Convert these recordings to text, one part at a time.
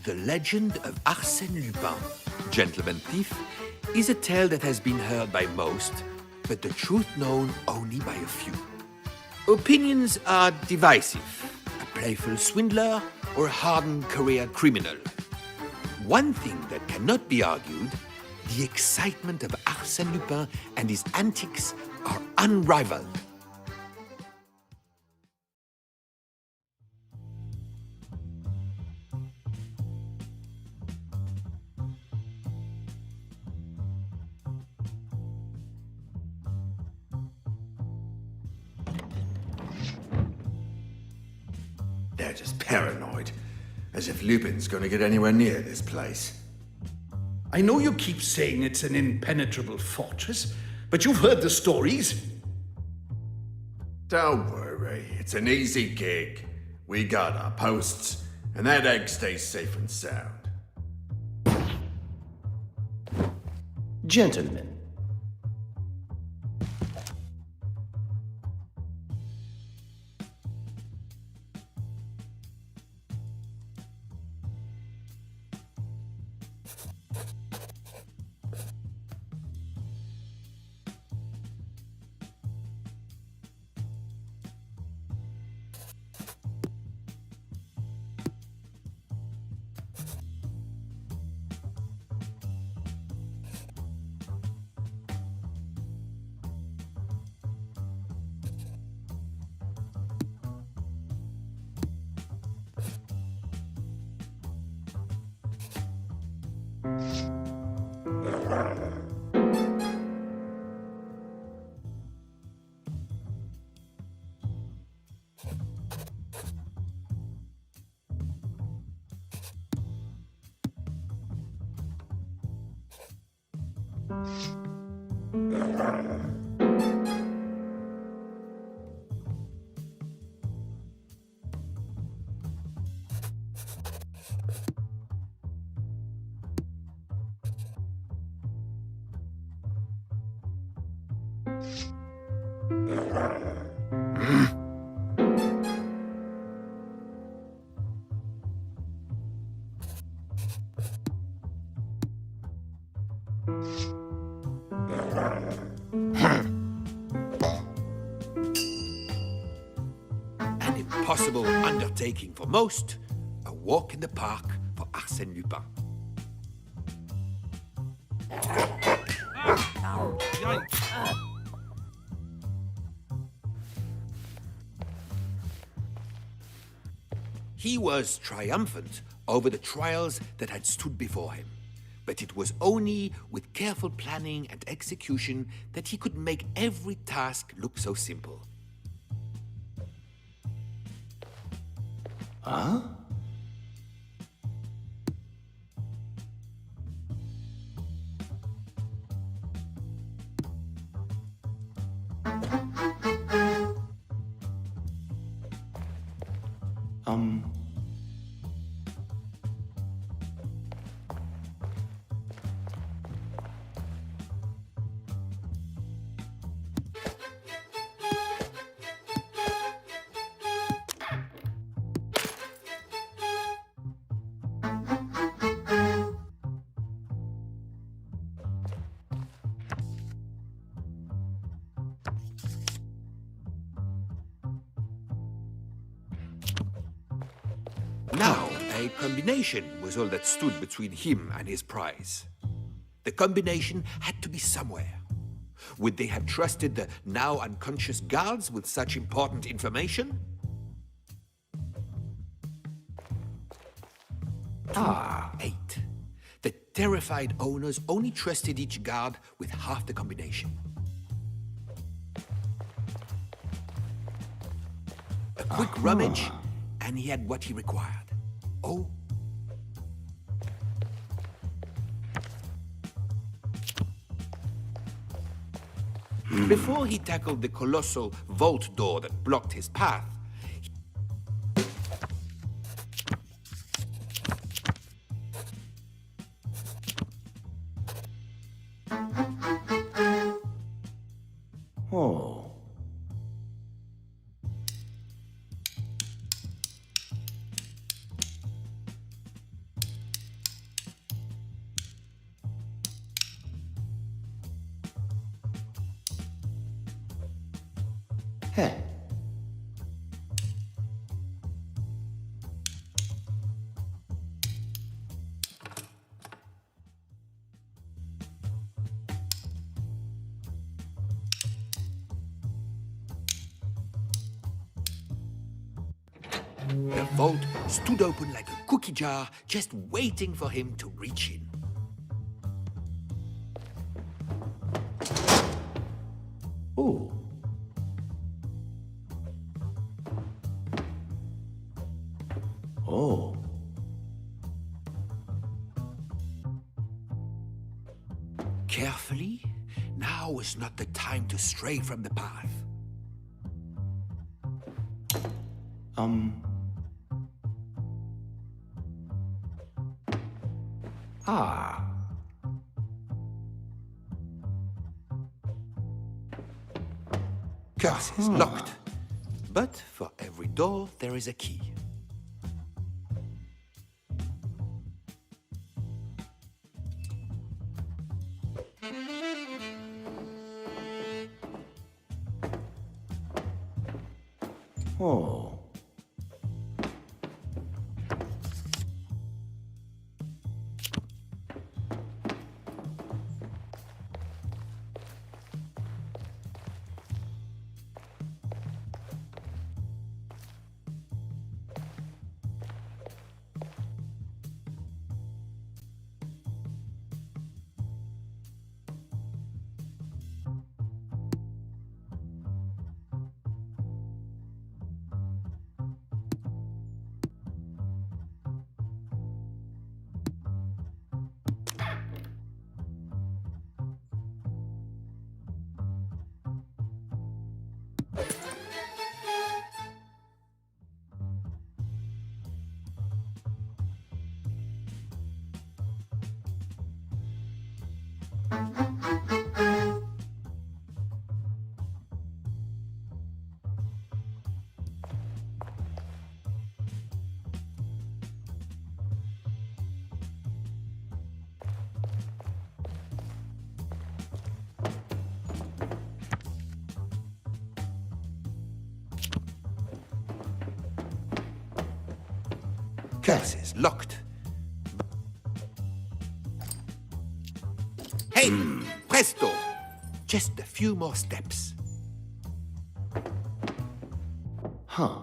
The Legend of Arsene Lupin, Gentleman Thief, is a tale that has been heard by most, but the truth known only by a few. Opinions are divisive, a playful swindler or a hardened career criminal. One thing that cannot be argued, the excitement of Arsene Lupin and his antics are unrivaled. They're just paranoid, as if Lupin's gonna get anywhere near this place. I know you keep saying it's an impenetrable fortress, but you've heard the stories. Don't worry, it's an easy gig. We got our posts, and that egg stays safe and sound. Gentlemen, An impossible undertaking for most, a walk in the park for Arsène Lupin. He was triumphant over the trials that had stood before him, but it was only with careful planning and execution that he could make every task look so simple. huh? Um... Now, a combination was all that stood between him and his prize. The combination had to be somewhere. Would they have trusted the now unconscious guards with such important information? Ah, 8. The terrified owners only trusted each guard with half the combination. A quick rummage, and he had what he required. Oh. Before he tackled the colossal vault door that blocked his path, Oh. Heh. The vault stood open like a cookie jar, just waiting for him to reach in. Oh. Oh. Carefully, now is not the time to stray from the path. Ah. Curses, locked. But for every door, there is a key. Oh. Curses, locked. Hey, presto! Just a few more steps. Huh.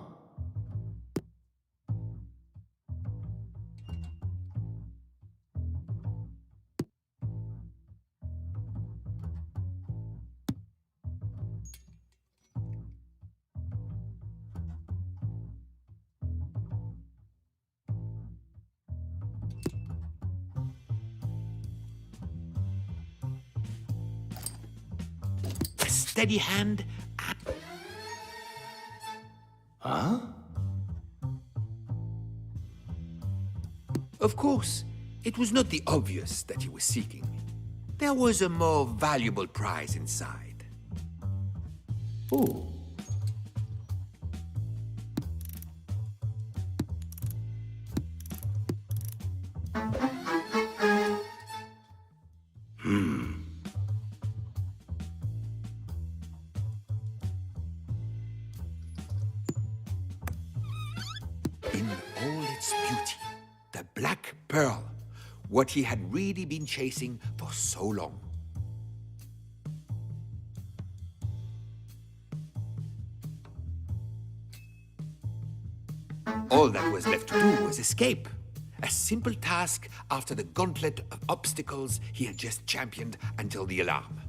A steady hand. Huh? Of course, it was not the obvious that he was seeking. There was a more valuable prize inside. Oh. In all its beauty, the black pearl, what he had really been chasing for so long. All that was left to do was escape. A simple task after the gauntlet of obstacles he had just championed until the alarm.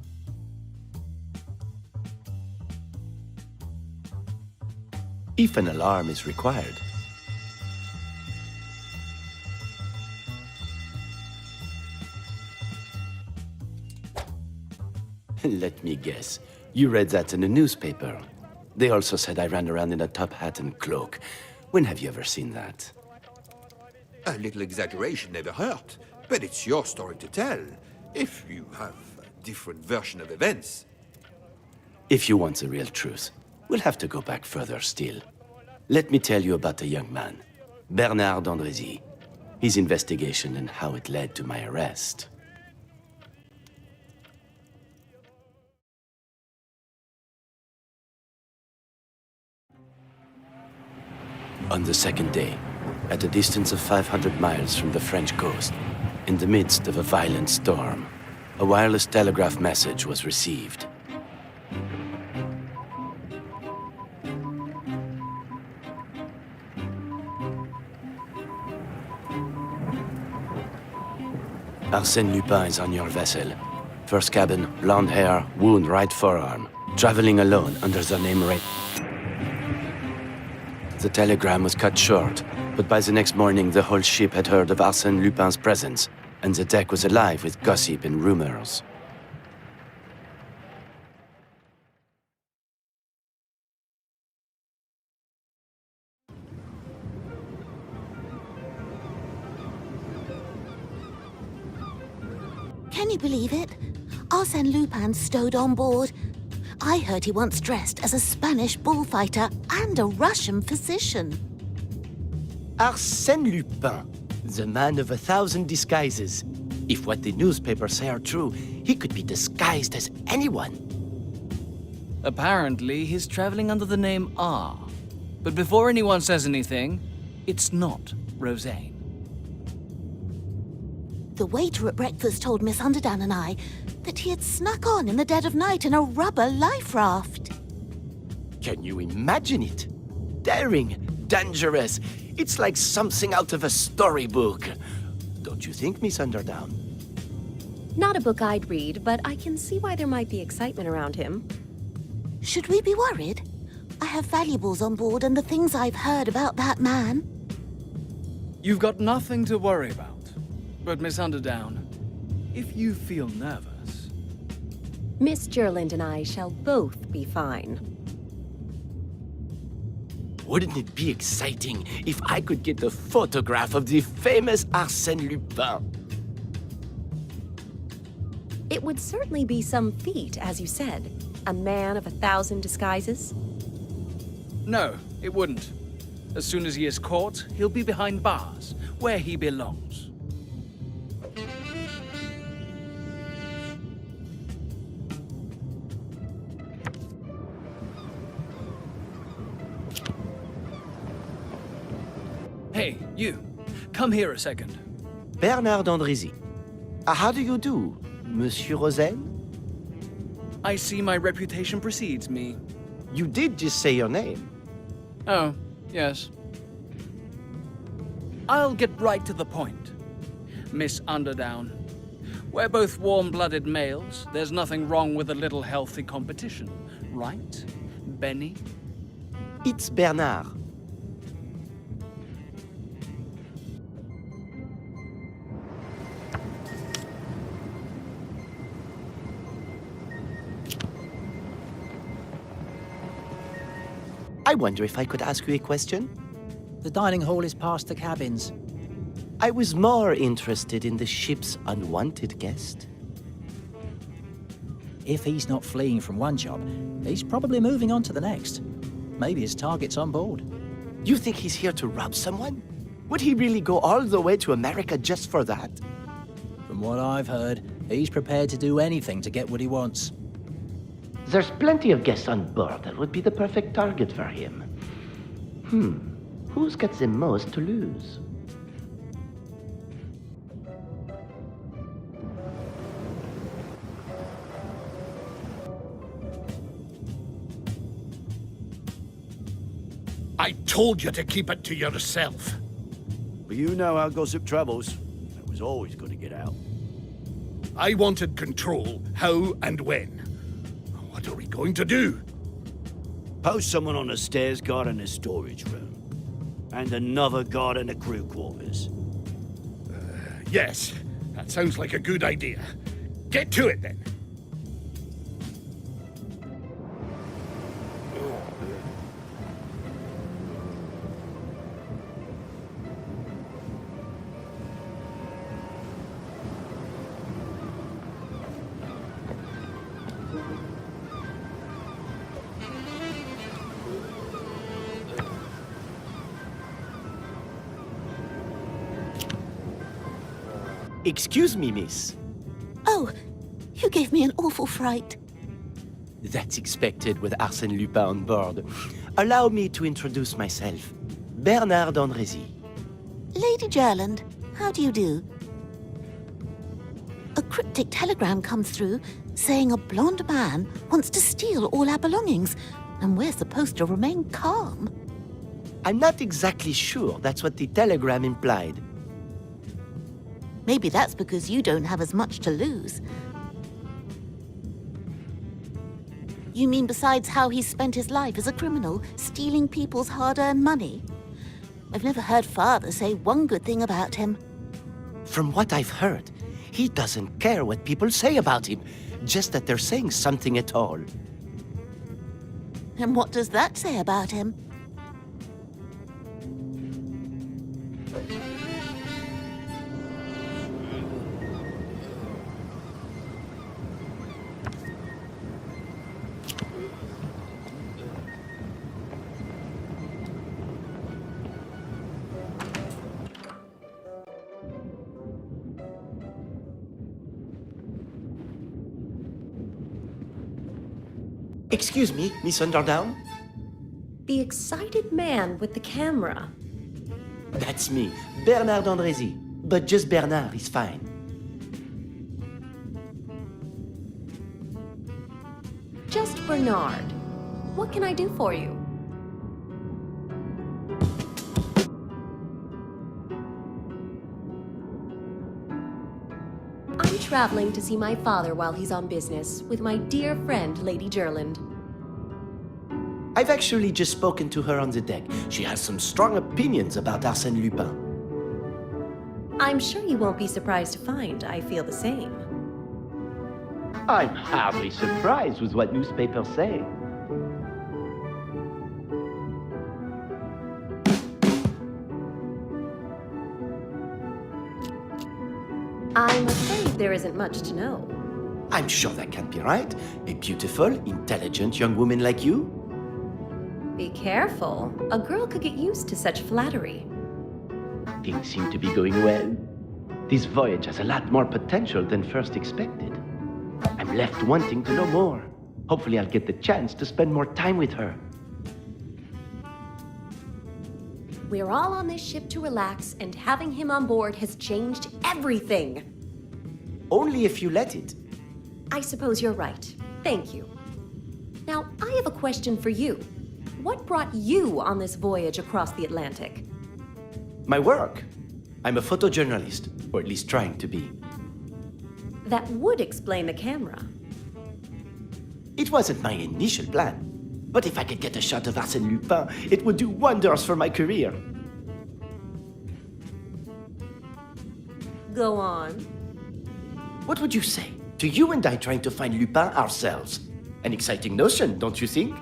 If an alarm is required. Let me guess. You read that in the newspaper. They also said I ran around in a top hat and cloak. When have you ever seen that? A little exaggeration never hurt, but it's your story to tell, if you have a different version of events. If you want the real truth, we'll have to go back further still. Let me tell you about a young man, Bernard d'Andrézy, his investigation and how it led to my arrest. On the second day, at a distance of 500 miles from the French coast, in the midst of a violent storm, a wireless telegraph message was received. Arsene Lupin is on your vessel. First cabin, blonde hair, wound right forearm. Traveling alone under the name Ray. The telegram was cut short, but by the next morning the whole ship had heard of Arsene Lupin's presence, and the deck was alive with gossip and rumors. Can you believe it? Arsène Lupin stowed on board. I heard he once dressed as a Spanish bullfighter and a Russian physician. Arsène Lupin, the man of 1,000 disguises. If what the newspapers say are true, he could be disguised as anyone. Apparently, he's traveling under the name R. But before anyone says anything, it's not Rosane. The waiter at breakfast told Miss Underdown and I that he had snuck on in the dead of night in a rubber life raft. Can you imagine it? Daring, dangerous. It's like something out of a storybook. Don't you think, Miss Underdown? Not a book I'd read, but I can see why there might be excitement around him. Should we be worried? I have valuables on board and the things I've heard about that man. You've got nothing to worry about. But Miss Underdown, if you feel nervous... Miss Gerland and I shall both be fine. Wouldn't it be exciting if I could get a photograph of the famous Arsène Lupin? It would certainly be some feat, as you said. A man of 1,000 disguises. No, it wouldn't. As soon as he is caught, he'll be behind bars, where he belongs. Hey, you. Come here a second. Bernard d'Andrézy. How do you do, Monsieur Rosane? I see my reputation precedes me. You did just say your name. Oh, yes. I'll get right to the point. Miss Underdown. We're both warm-blooded males. There's nothing wrong with a little healthy competition, right, Benny? It's Bernard. I wonder if I could ask you a question? The dining hall is past the cabins. I was more interested in the ship's unwanted guest. If he's not fleeing from one job, he's probably moving on to the next. Maybe his target's on board. You think he's here to rob someone? Would he really go all the way to America just for that? From what I've heard, he's prepared to do anything to get what he wants. There's plenty of guests on board that would be the perfect target for him. Who's got the most to lose? I told you to keep it to yourself. But you know how gossip travels. It was always going to get out. I wanted control, how and when. What are we going to do? Post someone on the stairs guard in the storage room. And another guard in the crew quarters. Yes, that sounds like a good idea. Get to it, then. Excuse me, miss. Oh, you gave me an awful fright. That's expected with Arsène Lupin on board. Allow me to introduce myself. Bernard d'Andrézy. Lady Gerland, how do you do? A cryptic telegram comes through saying a blonde man wants to steal all our belongings, and we're supposed to remain calm. I'm not exactly sure that's what the telegram implied. Maybe that's because you don't have as much to lose. You mean besides how he spent his life as a criminal, stealing people's hard-earned money? I've never heard Father say one good thing about him. From what I've heard, he doesn't care what people say about him, just that they're saying something at all. And what does that say about him? Excuse me, Miss Underdown? The excited man with the camera. That's me, Bernard d'Andrézy. But just Bernard is fine. Just Bernard. What can I do for you? I'm traveling to see my father while he's on business with my dear friend, Lady Gerland. I've actually just spoken to her on the deck. She has some strong opinions about Arsène Lupin. I'm sure you won't be surprised to find I feel the same. I'm hardly surprised with what newspapers say. I'm afraid there isn't much to know. I'm sure that can't be right. A beautiful, intelligent young woman like you? Be careful. A girl could get used to such flattery. Things seem to be going well. This voyage has a lot more potential than first expected. I'm left wanting to know more. Hopefully I'll get the chance to spend more time with her. We're all on this ship to relax, and having him on board has changed everything. Only if you let it. I suppose you're right. Thank you. Now, I have a question for you. What brought you on this voyage across the Atlantic? My work. I'm a photojournalist, or at least trying to be. That would explain the camera. It wasn't my initial plan. But if I could get a shot of Arsène Lupin, it would do wonders for my career. Go on. What would you say to you and I trying to find Lupin ourselves? An exciting notion, don't you think?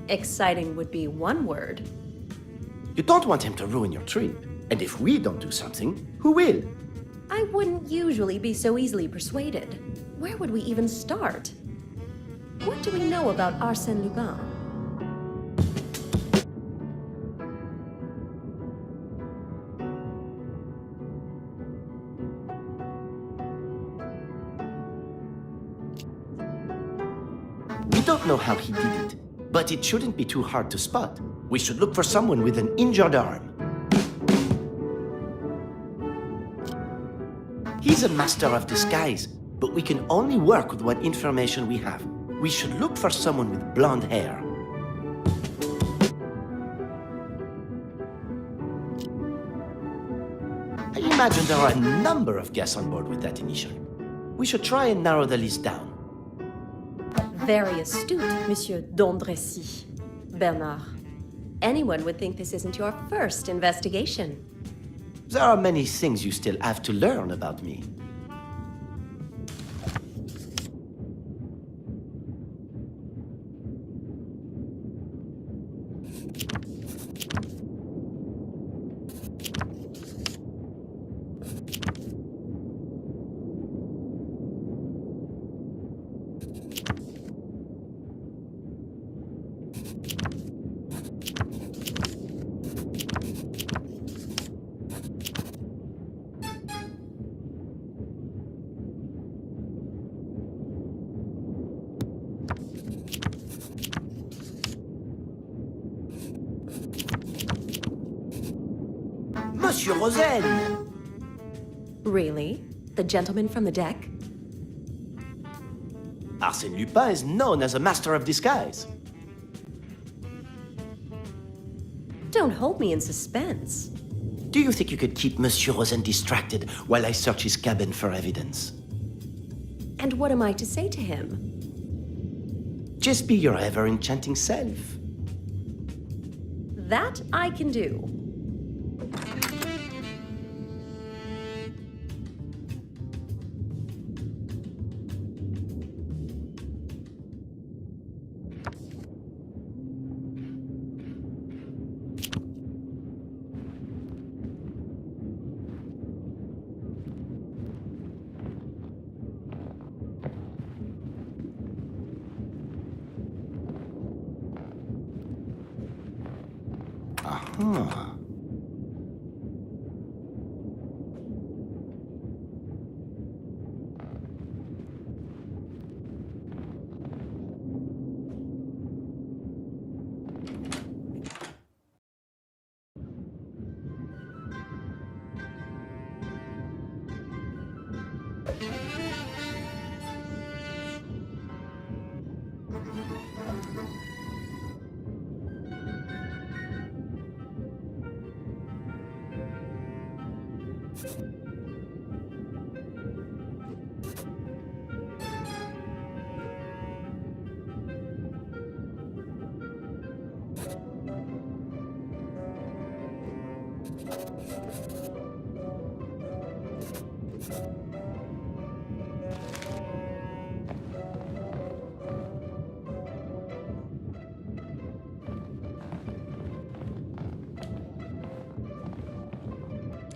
Exciting would be one word. You don't want him to ruin your trip. And if we don't do something, who will? I wouldn't usually be so easily persuaded. Where would we even start? What do we know about Arsène Lupin? We don't know how he did it, but it shouldn't be too hard to spot. We should look for someone with an injured arm. He's a master of disguise, but we can only work with what information we have. We should look for someone with blonde hair. I imagine there are a number of guests on board with that initial. We should try and narrow the list down. Very astute, Monsieur d'Andrézy. Bernard. Anyone would think this isn't your first investigation. There are many things you still have to learn about me. Monsieur Rosen! Really? The gentleman from the deck? Arsène Lupin is known as a master of disguise. Don't hold me in suspense. Do you think you could keep Monsieur Rosen distracted while I search his cabin for evidence? And what am I to say to him? Just be your ever-enchanting self. That I can do. Huh.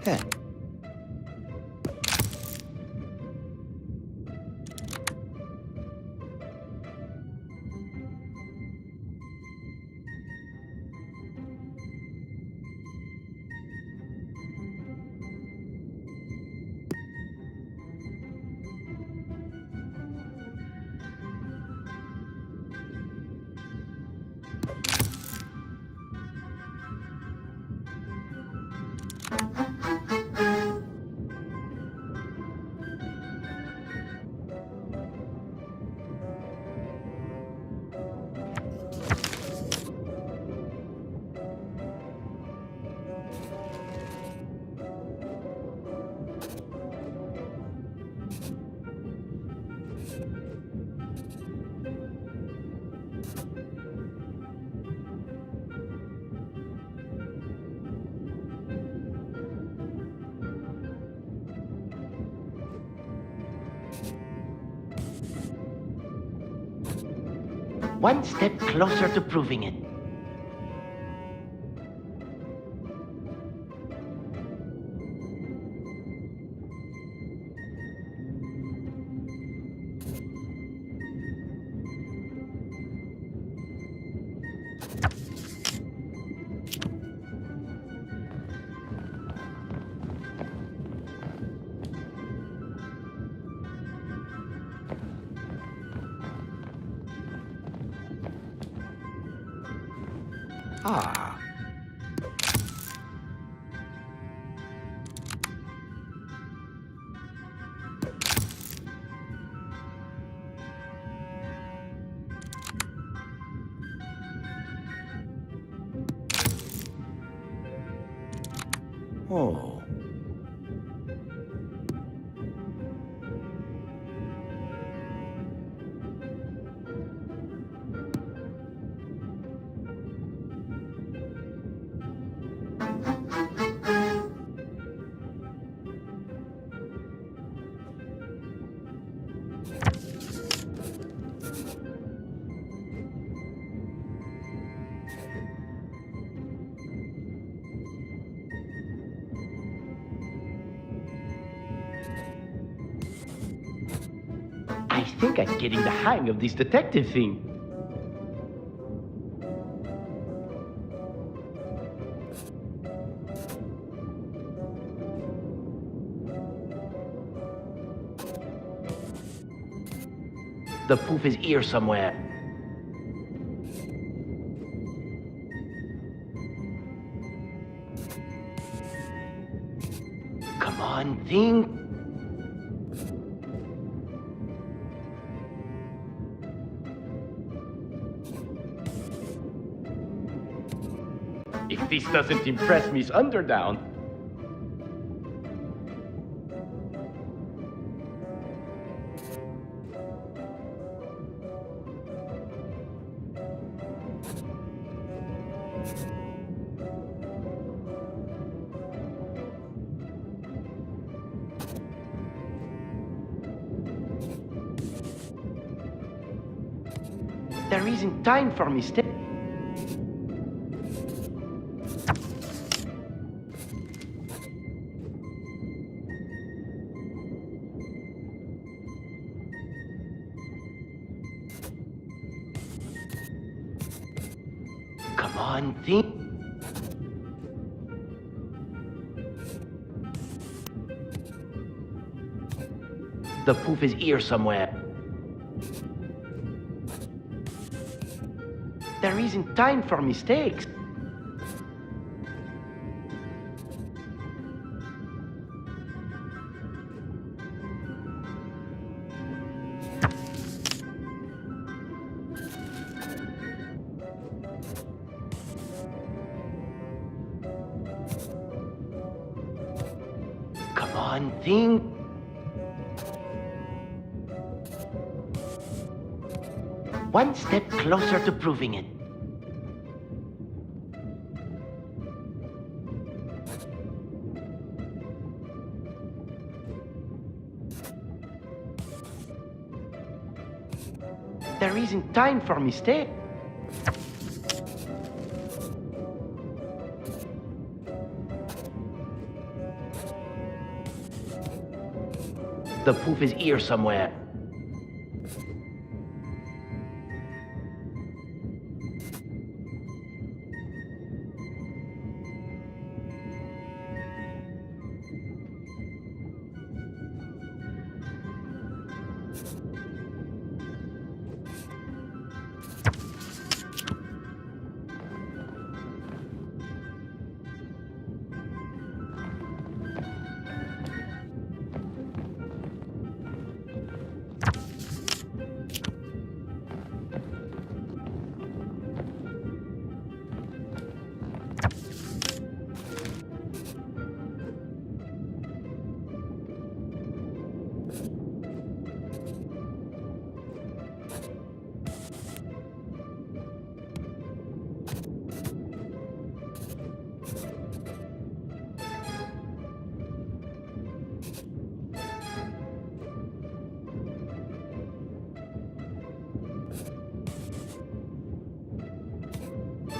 Hey. One step closer to proving it. Ah. Oh. I think I'm getting the hang of this detective thing. The proof is here somewhere. on, think. If this doesn't impress Miss Underdown. There isn't time for mistakes. Come on, think. The poof is here somewhere. There isn't time for mistakes. Come on, think. One step closer to proving it. There isn't time for mistake. The poof is here somewhere.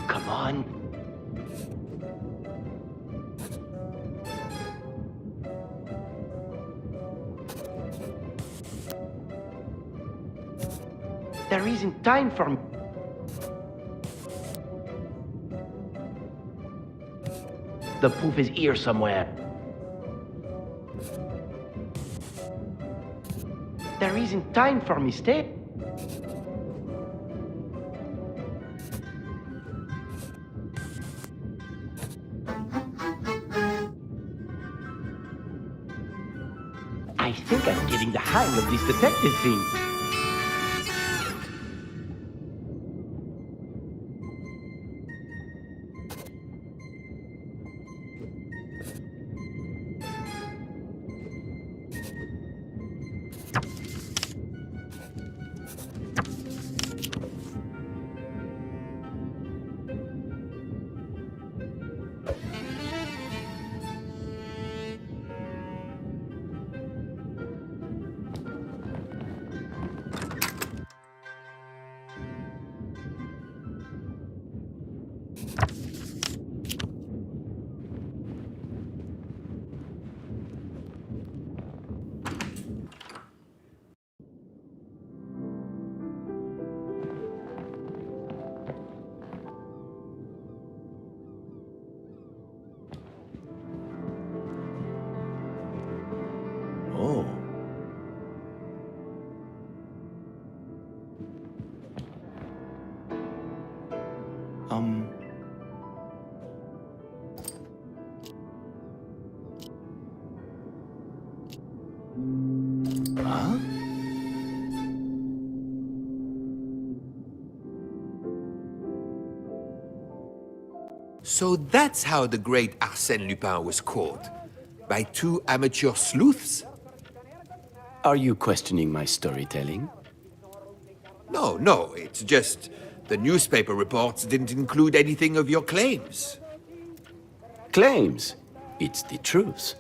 Come on. There isn't time for... The poof is here somewhere. There isn't time for mistake. I think I'm getting the hang of this detective thing. Oh. So that's how the great Arsène Lupin was caught. By two amateur sleuths? Are you questioning my storytelling? No, it's just the newspaper reports didn't include anything of your claims. Claims? It's the truth.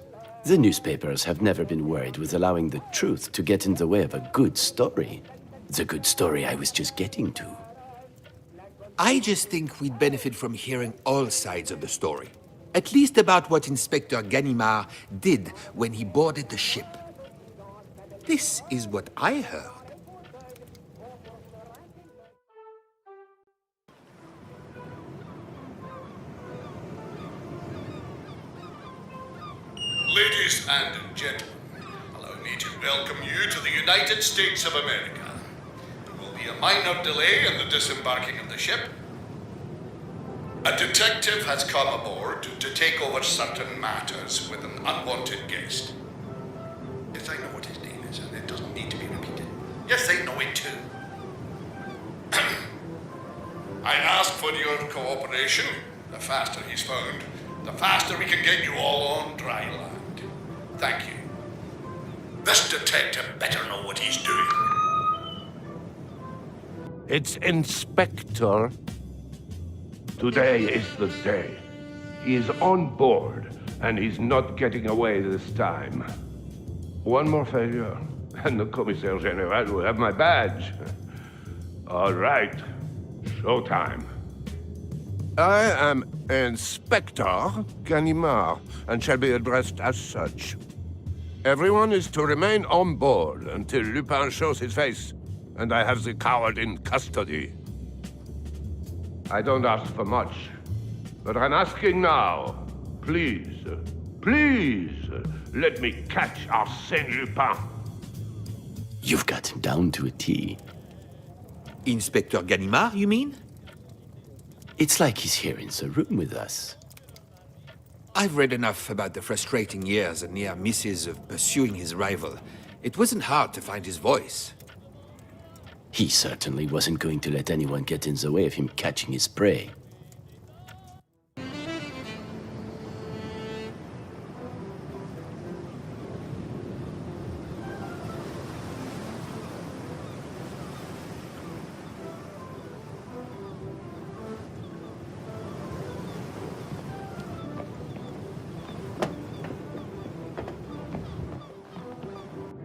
The newspapers have never been worried with allowing the truth to get in the way of a good story. The good story I was just getting to. I just think we'd benefit from hearing all sides of the story. At least about what Inspector Ganimard did when he boarded the ship. This is what I heard. Ladies and gentlemen, allow me to welcome you to the United States of America. There will be a minor delay in the disembarking of the ship. A detective has come aboard to take over certain matters with an unwanted guest. Yes, I know what his name is, and it doesn't need to be repeated. Yes, they know it too. I ask for your cooperation. The faster he's found, the faster we can get you all on dry land. Thank you. This detective better know what he's doing. It's Inspector. Today is the day. He is on board, and he's not getting away this time. One more failure, and the Commissaire General will have my badge. All right, showtime. I am Inspector Ganimard, and shall be addressed as such. Everyone is to remain on board until Lupin shows his face, and I have the coward in custody. I don't ask for much, but I'm asking now. Please, let me catch Arsène Lupin. You've got him down to a T. Inspector Ganimard, you mean? It's like he's here in the room with us. I've read enough about the frustrating years and near misses of pursuing his rival. It wasn't hard to find his voice. He certainly wasn't going to let anyone get in the way of him catching his prey.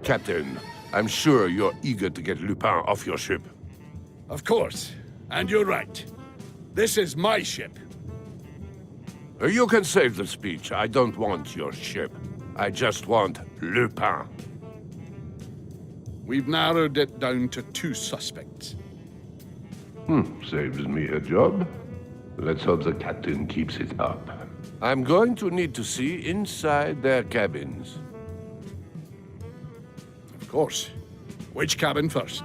Captain, I'm sure you're eager to get Lupin off your ship. Of course. And you're right. This is my ship. You can save the speech. I don't want your ship. I just want Lupin. We've narrowed it down to 2 suspects. Saves me a job. Let's hope the captain keeps it up. I'm going to need to see inside their cabins. Of course. Which cabin first?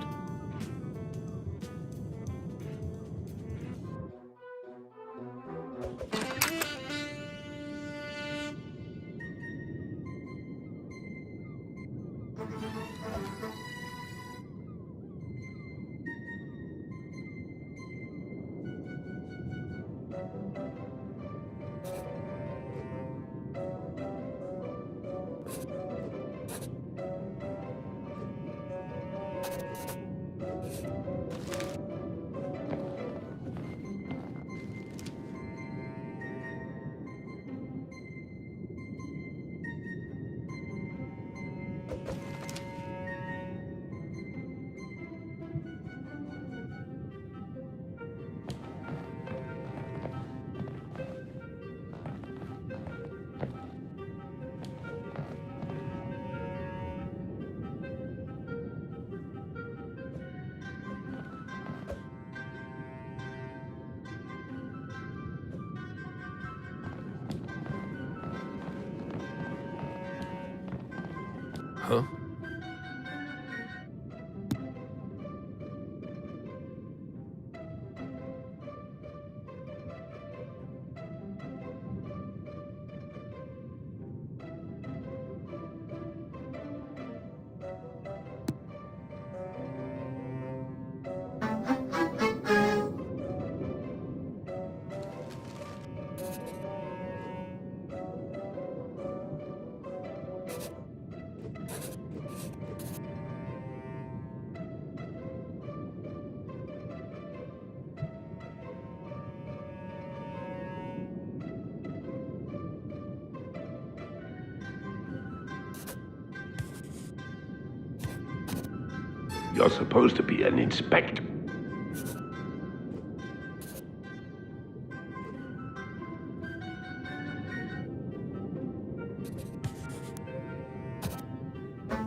You're supposed to be an inspector.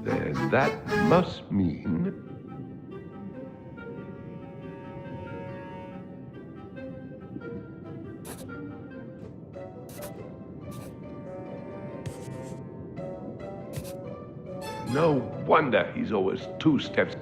Then that must mean... No wonder he's always 2 steps.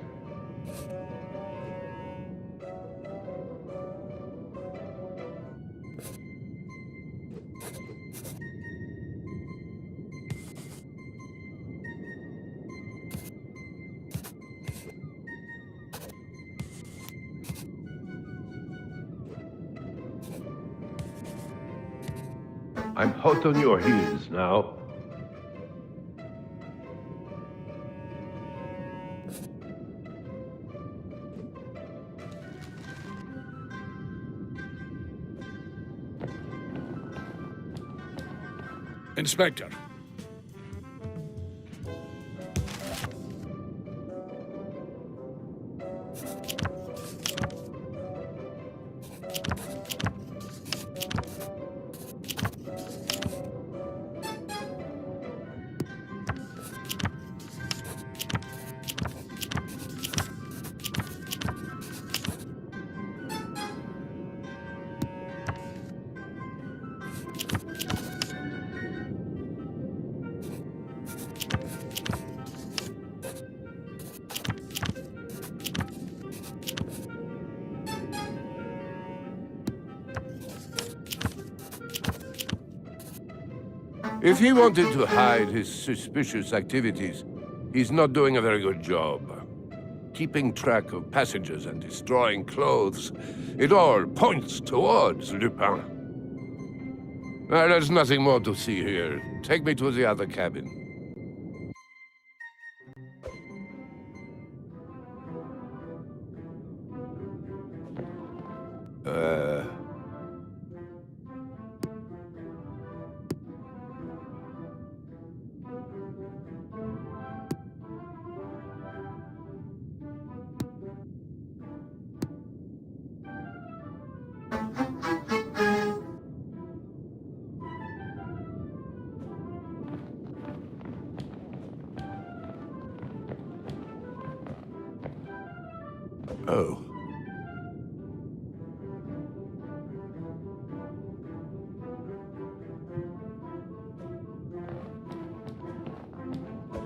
I'm hot on your heels now. Inspector. If he wanted to hide his suspicious activities, he's not doing a very good job. Keeping track of passengers and destroying clothes, it all points towards Lupin. There's nothing more to see here. Take me to the other cabin. Oh.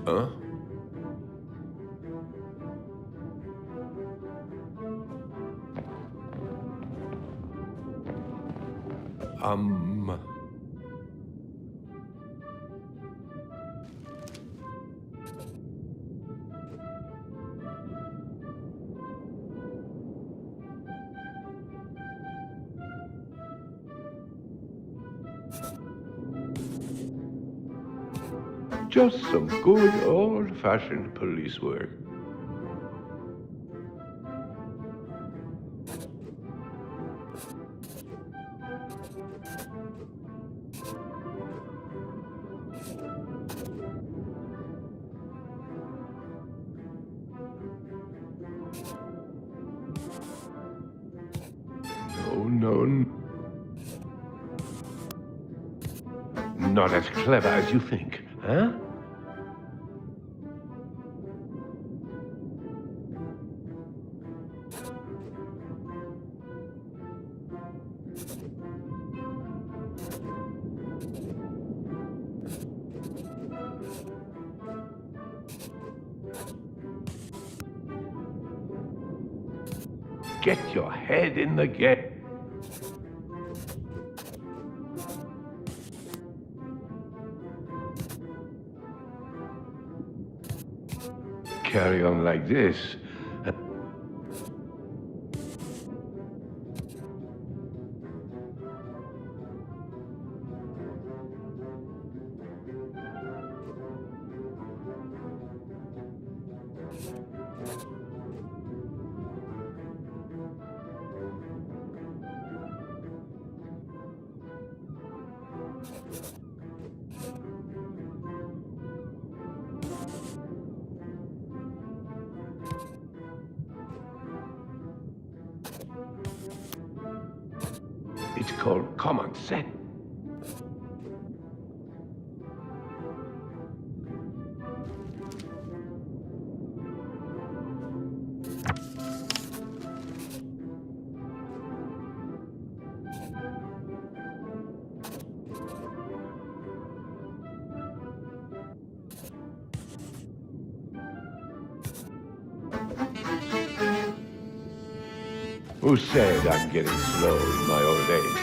Huh? Just some good old-fashioned police work. No. Not as clever as you think, huh? Get your head in the game. Carry on like this. It's called common sense. Who said I'm getting slow in my old age?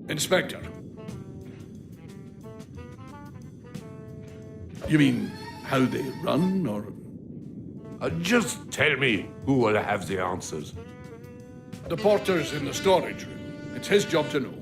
Inspector. You mean how they run, or...? Just tell me who will have the answers. The porter's in the storage room. It's his job to know.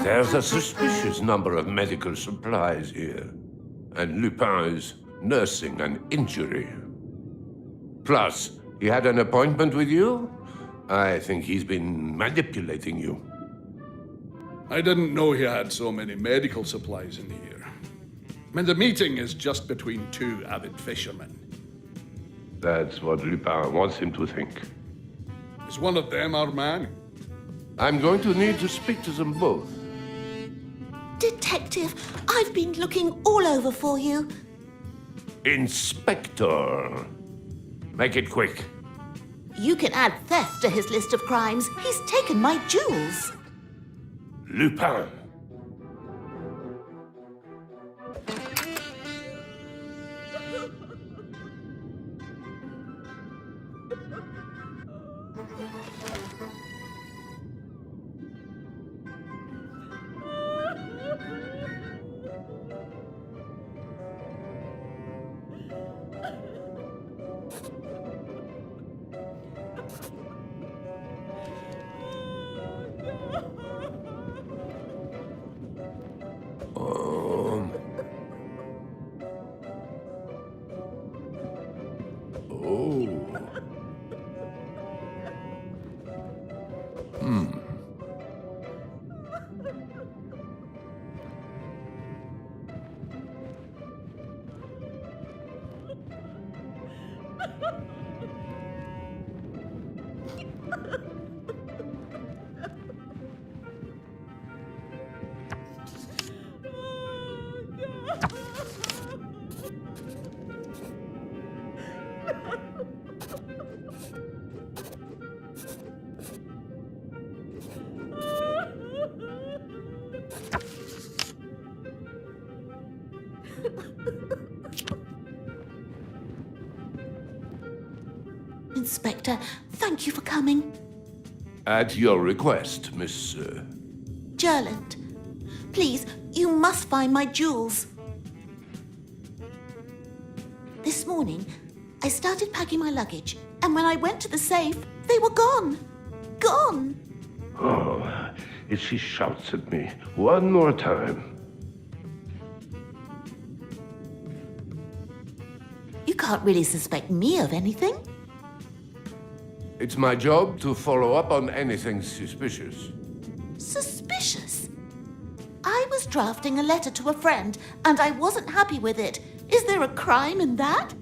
There's a suspicious number of medical supplies here, and Lupin is nursing an injury. Plus, he had an appointment with you? I think he's been manipulating you. I didn't know he had so many medical supplies in here. And the meeting is just between two avid fishermen. That's what Lupin wants him to think. Is one of them our man? I'm going to need to speak to them both. Detective, I've been looking all over for you. Inspector. Make it quick. You can add theft to his list of crimes. He's taken my jewels. Lupin. Inspector, thank you for coming. At your request, Miss... Gerland, please, you must find my jewels. This morning, I started packing my luggage, and when I went to the safe, they were gone. Gone! Oh, if she shouts at me one more time. You can't really suspect me of anything. It's my job to follow up on anything suspicious. Suspicious? I was drafting a letter to a friend, and I wasn't happy with it. Is there a crime in that?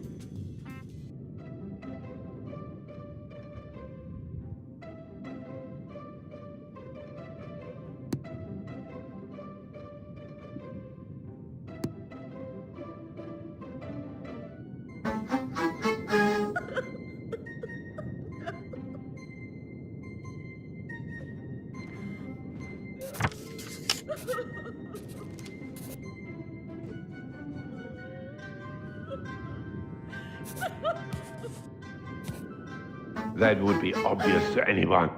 That would be obvious to anyone.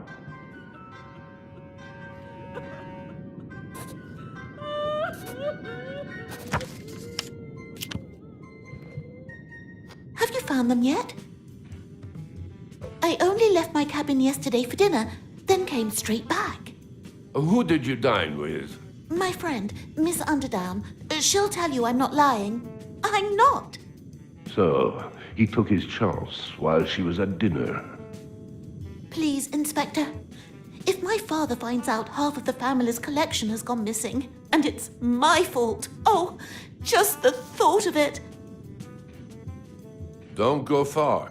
Have you found them yet? I only left my cabin yesterday for dinner, then came straight back. Who did you dine with? My friend, Miss Underdown. She'll tell you I'm not lying. I'm not. So, he took his chance while she was at dinner. Please, Inspector. If my father finds out half of the family's collection has gone missing, and it's my fault, oh, just the thought of it. Don't go far.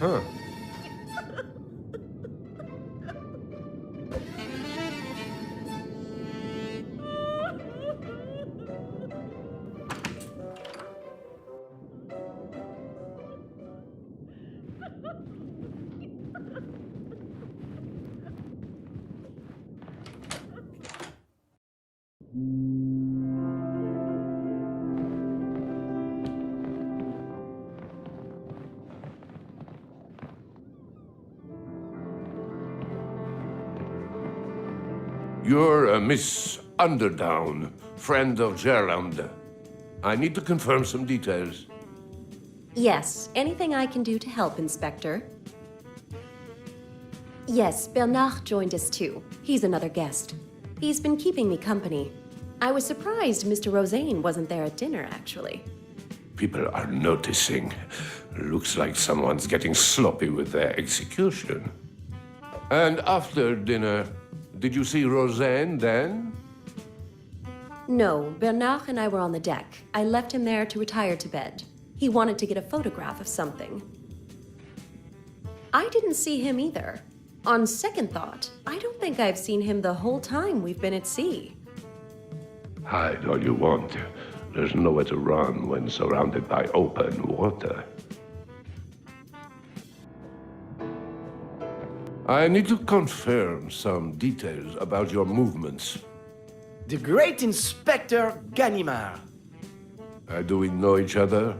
Huh. You're Miss Underdown, friend of Gerland. I need to confirm some details. Yes, anything I can do to help, Inspector? Yes, Bernard joined us too. He's another guest. He's been keeping me company. I was surprised Mr. Rosaine wasn't there at dinner, actually. People are noticing. Looks like someone's getting sloppy with their execution. And after dinner, did you see Rosaine then? No, Bernard and I were on the deck. I left him there to retire to bed. He wanted to get a photograph of something. I didn't see him either. On second thought, I don't think I've seen him the whole time we've been at sea. Hide all you want. There's nowhere to run when surrounded by open water. I need to confirm some details about your movements. The great Inspector Ganimard. Do we know each other?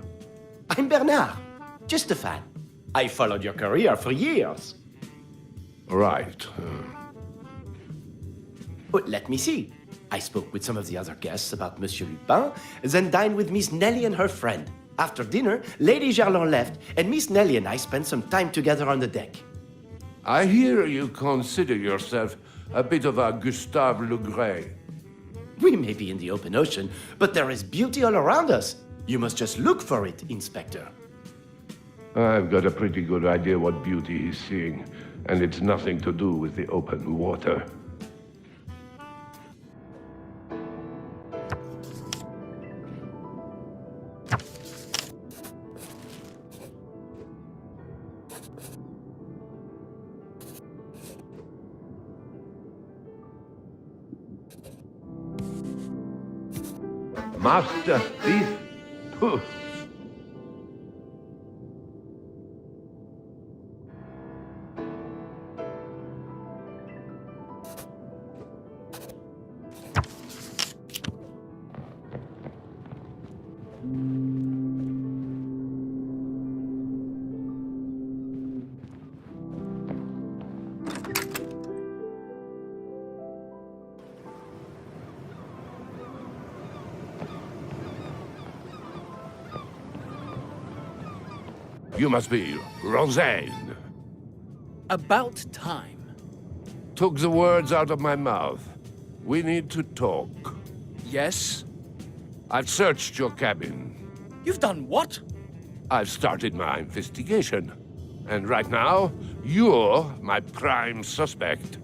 I'm Bernard, just a fan. I followed your career for years. Right. But let me see. I spoke with some of the other guests about Monsieur Lupin, then dined with Miss Nellie and her friend. After dinner, Lady Gerland left, and Miss Nellie and I spent some time together on the deck. I hear you consider yourself a bit of a Gustave Le Gray. We may be in the open ocean, but there is beauty all around us. You must just look for it, Inspector. I've got a pretty good idea what beauty he's seeing, and it's nothing to do with the open water. Master thief? Pooh. You must be Rosaine. About time. Took the words out of my mouth. We need to talk. Yes? I've searched your cabin. You've done what? I've started my investigation. And right now, you're my prime suspect.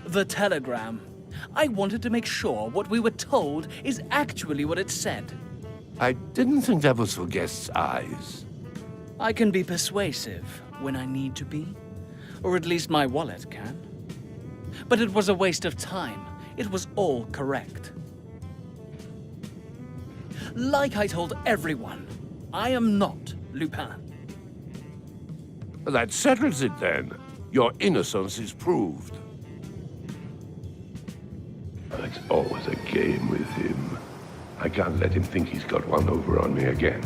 The telegram. I wanted to make sure what we were told is actually what it said. I didn't think that was for guests' eyes. I can be persuasive when I need to be. Or at least my wallet can. But it was a waste of time. It was all correct. Like I told everyone, I am not Lupin. That settles it then. Your innocence is proved. It's always a game with him. I can't let him think he's got one over on me again.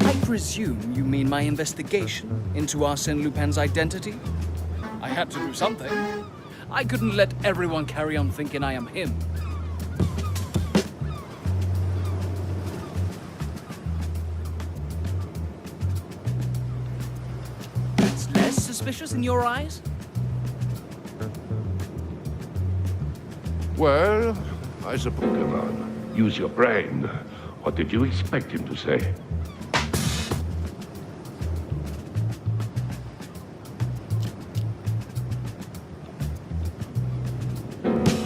I presume you mean my investigation into Arsene Lupin's identity? I had to do something. I couldn't let everyone carry on thinking I am him. That's less suspicious in your eyes? Well, I suppose. Come on, use your brain. What did you expect him to say?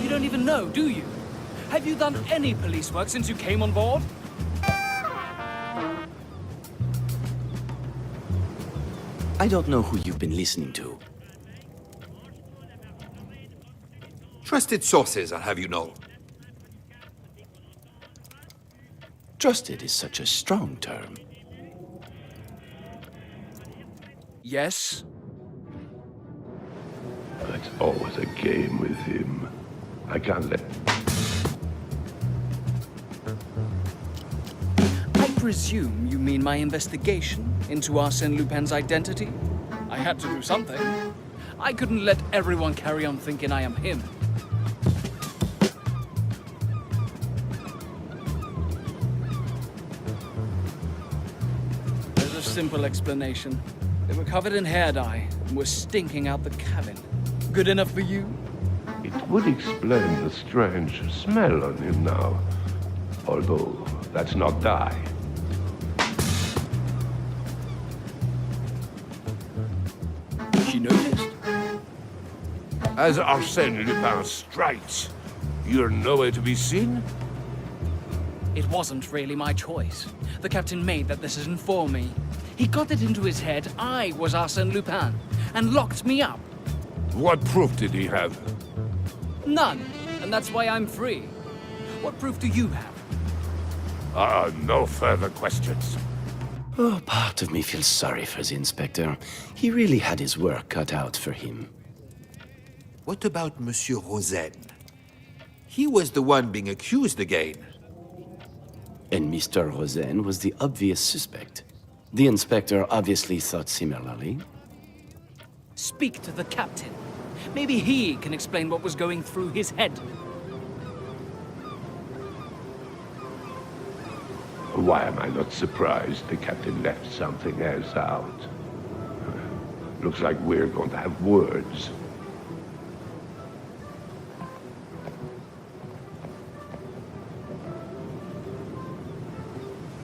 You don't even know, do you? Have you done any police work since you came on board? I don't know who you've been listening to. Trusted sources, I'll have you know. Trusted is such a strong term. Yes. It's always a game with him. I can't let... I presume you mean my investigation into Arsene Lupin's identity? I had to do something. I couldn't let everyone carry on thinking I am him. There's a simple explanation. They were covered in hair dye and were stinking out the cabin. Good enough for you? It would explain the strange smell on him now. Although, that's not dye. She noticed. As Arsène Lupin strikes, you're nowhere to be seen? It wasn't really my choice. The captain made that decision for me. He got it into his head I was Arsène Lupin and locked me up. What proof did he have? None, and that's why I'm free. What proof do you have? No further questions. Oh, part of me feels sorry for the inspector. He really had his work cut out for him. What about Monsieur Rosen? He was the one being accused again. And Mr. Rosen was the obvious suspect. The inspector obviously thought similarly. Speak to the captain. Maybe he can explain what was going through his head. Why am I not surprised the captain left something else out? Looks like we're going to have words.